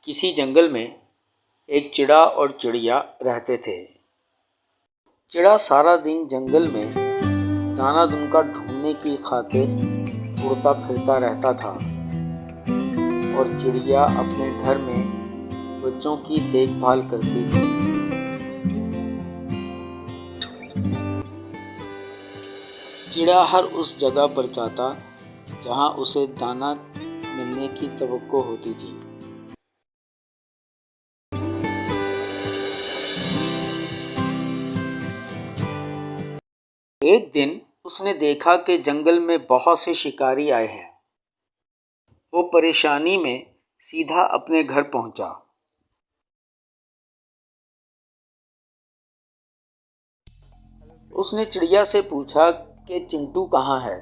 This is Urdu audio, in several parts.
کسی جنگل میں ایک چڑا اور چڑیا رہتے تھے۔ چڑا سارا دن جنگل میں دانا دنکا ڈھونڈنے کی خاطر اڑتا پھرتا رہتا تھا اور چڑیا اپنے گھر میں بچوں کی دیکھ بھال کرتی تھی۔ چڑیا ہر اس جگہ پر جاتا جہاں اسے دانا ملنے کی توقع ہوتی تھی۔ ایک دن اس نے دیکھا کہ جنگل میں بہت سے شکاری آئے ہیں۔ وہ پریشانی میں سیدھا اپنے گھر پہنچا۔ اس نے چڑیا سے پوچھا کہ چنٹو کہاں ہے؟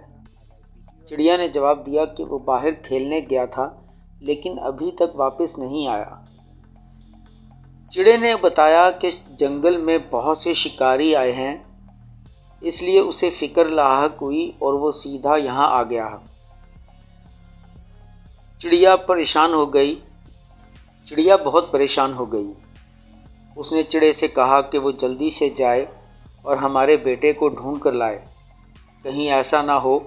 چڑیا نے جواب دیا کہ وہ باہر کھیلنے گیا تھا لیکن ابھی تک واپس نہیں آیا۔ چڑے نے بتایا کہ جنگل میں بہت سے شکاری آئے ہیں، اس لیے اسے فکر لاحق ہوئی اور وہ سیدھا یہاں آ گیا۔ چڑیا بہت پریشان ہو گئی۔ اس نے چڑے سے کہا کہ وہ جلدی سے جائے اور ہمارے بیٹے کو ڈھونڈ کر لائے، کہیں ایسا نہ ہو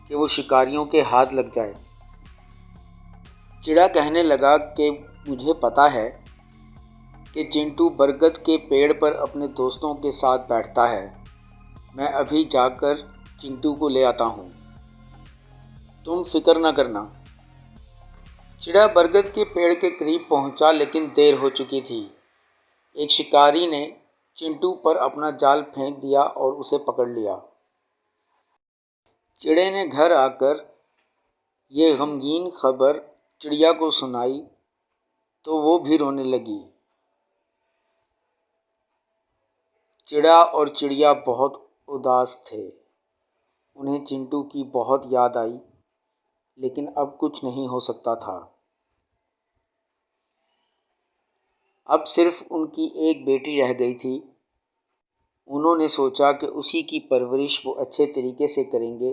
کہ وہ شکاریوں کے ہاتھ لگ جائے۔ چڑا کہنے لگا کہ مجھے پتا ہے کہ چنٹو برگد کے پیڑ پر اپنے دوستوں کے ساتھ بیٹھتا ہے، میں ابھی جا کر چنٹو کو لے آتا ہوں، تم فکر نہ کرنا۔ چڑا برگد کے پیڑ کے قریب پہنچا لیکن دیر ہو چکی تھی۔ ایک شکاری نے چنٹو پر اپنا جال پھینک دیا اور اسے پکڑ لیا۔ چڑے نے گھر آ کر یہ غمگین خبر چڑیا کو سنائی تو وہ بھی رونے لگی۔ چڑا اور چڑیا بہت اداس تھے، انہیں چنٹو کی بہت یاد آئی لیکن اب کچھ نہیں ہو سکتا تھا۔ اب صرف ان کی ایک بیٹی رہ گئی تھی۔ انہوں نے سوچا کہ اسی کی پرورش وہ اچھے طریقے سے کریں گے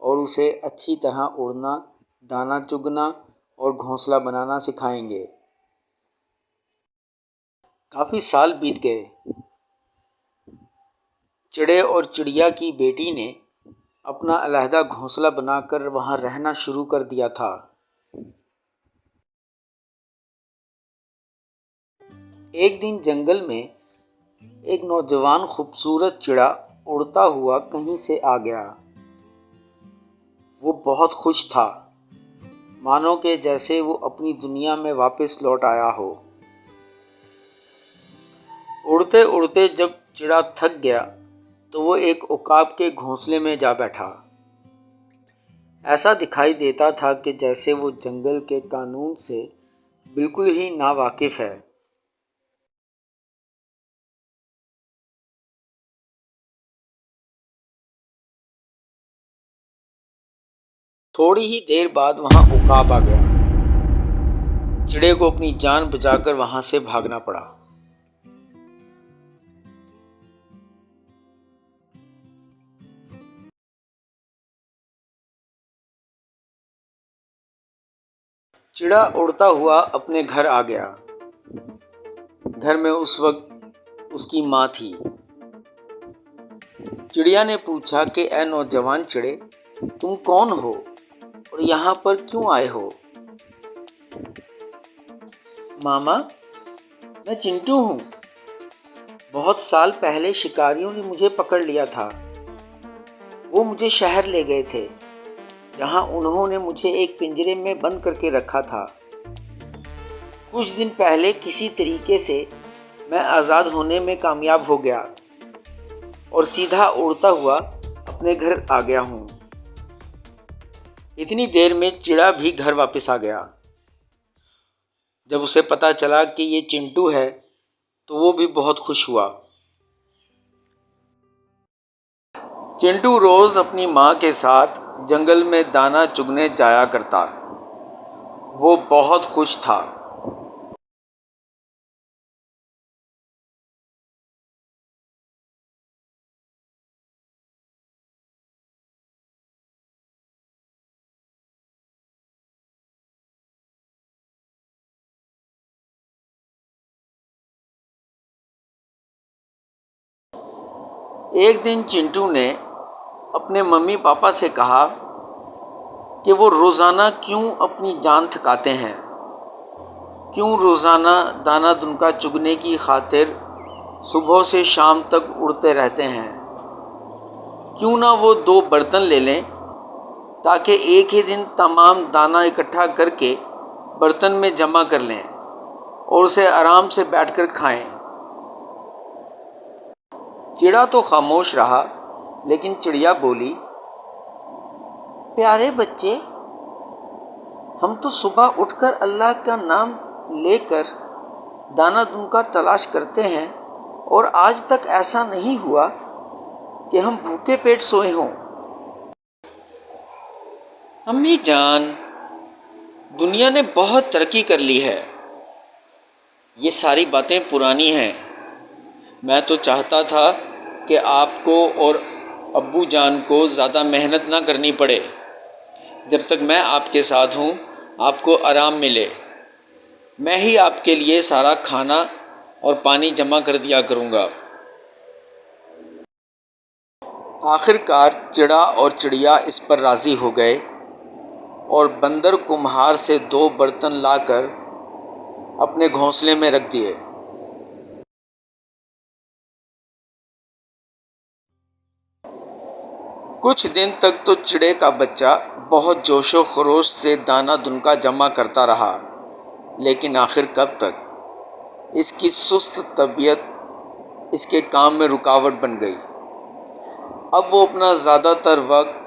اور اسے اچھی طرح اڑنا، دانا چگنا اور گھونسلہ بنانا سکھائیں گے۔ کافی سال بیت گئے۔ چڑے اور چڑیا کی بیٹی نے اپنا علیحدہ گھونسلہ بنا کر وہاں رہنا شروع کر دیا تھا۔ ایک دن جنگل میں ایک نوجوان خوبصورت چڑا اڑتا ہوا کہیں سے آ گیا۔ وہ بہت خوش تھا، مانو کہ جیسے وہ اپنی دنیا میں واپس لوٹ آیا ہو۔ اڑتے اڑتے جب چڑا تھک گیا تو وہ ایک عقاب کے گھونسلے میں جا بیٹھا۔ ایسا دکھائی دیتا تھا کہ جیسے وہ جنگل کے قانون سے بالکل ہی ناواقف ہے۔ تھوڑی ہی دیر بعد وہاں عقاب آ گیا۔ چڑے کو اپنی جان بچا کر وہاں سے بھاگنا پڑا۔ چڑا اڑتا ہوا اپنے گھر آ گیا۔ گھر میں اس وقت اس کی ماں تھی۔ چڑیا نے پوچھا کہ اے نوجوان چڑے، تم کون ہو اور یہاں پر کیوں آئے ہو؟ ماما، میں چنٹو ہوں۔ بہت سال پہلے شکاریوں نے مجھے پکڑ لیا تھا۔ وہ مجھے شہر لے گئے تھے جہاں انہوں نے مجھے ایک پنجرے میں بند کر کے رکھا تھا۔ کچھ دن پہلے کسی طریقے سے میں آزاد ہونے میں کامیاب ہو گیا اور سیدھا اڑتا ہوا اپنے گھر آ گیا ہوں۔ اتنی دیر میں چڑا بھی گھر واپس آ گیا۔ جب اسے پتا چلا کہ یہ چنٹو ہے تو وہ بھی بہت خوش ہوا۔ چنٹو روز اپنی ماں کے ساتھ جنگل میں دانا چگنے جایا کرتا۔ وہ بہت خوش تھا۔ ایک دن چنٹو نے اپنے ممی پاپا سے کہا کہ وہ روزانہ کیوں اپنی جان تھکاتے ہیں، کیوں روزانہ دانہ دنکا چگنے کی خاطر صبح سے شام تک اڑتے رہتے ہیں، کیوں نہ وہ 2 برتن لے لیں تاکہ ایک ہی دن تمام دانہ اکٹھا کر کے برتن میں جمع کر لیں اور اسے آرام سے بیٹھ کر کھائیں۔ چڑا تو خاموش رہا، لیکن چڑیا بولی، پیارے بچے، ہم تو صبح اٹھ کر اللہ کا نام لے کر دانہ دنکا تلاش کرتے ہیں اور آج تک ایسا نہیں ہوا کہ ہم بھوکے پیٹ سوئے ہوں۔ امی جان، دنیا نے بہت ترقی کر لی ہے، یہ ساری باتیں پرانی ہیں۔ میں تو چاہتا تھا کہ آپ کو اور ابو جان کو زیادہ محنت نہ کرنی پڑے، جب تک میں آپ کے ساتھ ہوں آپ کو آرام ملے، میں ہی آپ کے لیے سارا کھانا اور پانی جمع کر دیا کروں گا۔ آخر کار چڑا اور چڑیا اس پر راضی ہو گئے اور بندر کمہار سے 2 برتن لا کر اپنے گھونسلے میں رکھ دیے۔ کچھ دن تک تو چڑے کا بچہ بہت جوش و خروش سے دانہ دنکا جمع کرتا رہا، لیکن آخر کب تک؟ اس کی سست طبیعت اس کے کام میں رکاوٹ بن گئی۔ اب وہ اپنا زیادہ تر وقت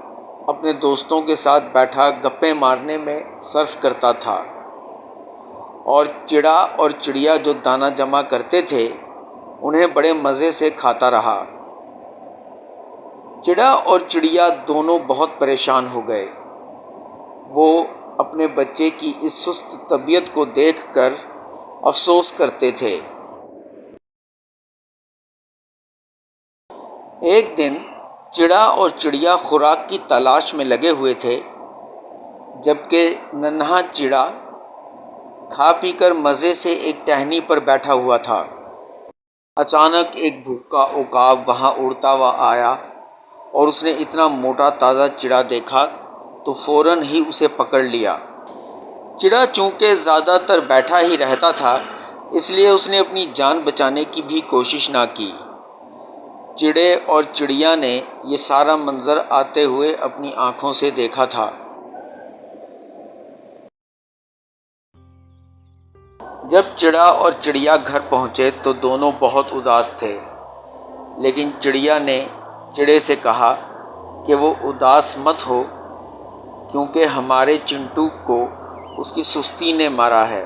اپنے دوستوں کے ساتھ بیٹھا گپیں مارنے میں صرف کرتا تھا، اور چڑا اور چڑیا جو دانہ جمع کرتے تھے انہیں بڑے مزے سے کھاتا رہا۔ چڑا اور چڑیا دونوں بہت پریشان ہو گئے۔ وہ اپنے بچے کی اس سست طبیعت کو دیکھ کر افسوس کرتے تھے۔ ایک دن چڑا اور چڑیا خوراک کی تلاش میں لگے ہوئے تھے، جبکہ ننھا چڑا کھا پی کر مزے سے ایک ٹہنی پر بیٹھا ہوا تھا۔ اچانک ایک بھوکا عقاب وہاں اڑتا ہوا آیا اور اس نے اتنا موٹا تازہ چڑا دیکھا تو فوراً ہی اسے پکڑ لیا۔ چڑا چونکہ زیادہ تر بیٹھا ہی رہتا تھا، اس لیے اس نے اپنی جان بچانے کی بھی کوشش نہ کی۔ چڑے اور چڑیا نے یہ سارا منظر آتے ہوئے اپنی آنکھوں سے دیکھا تھا۔ جب چڑا اور چڑیا گھر پہنچے تو دونوں بہت اداس تھے، لیکن چڑیا نے چڑے سے کہا کہ وہ اداس مت ہو، کیونکہ ہمارے چنٹو کو اس کی سستی نے مارا ہے۔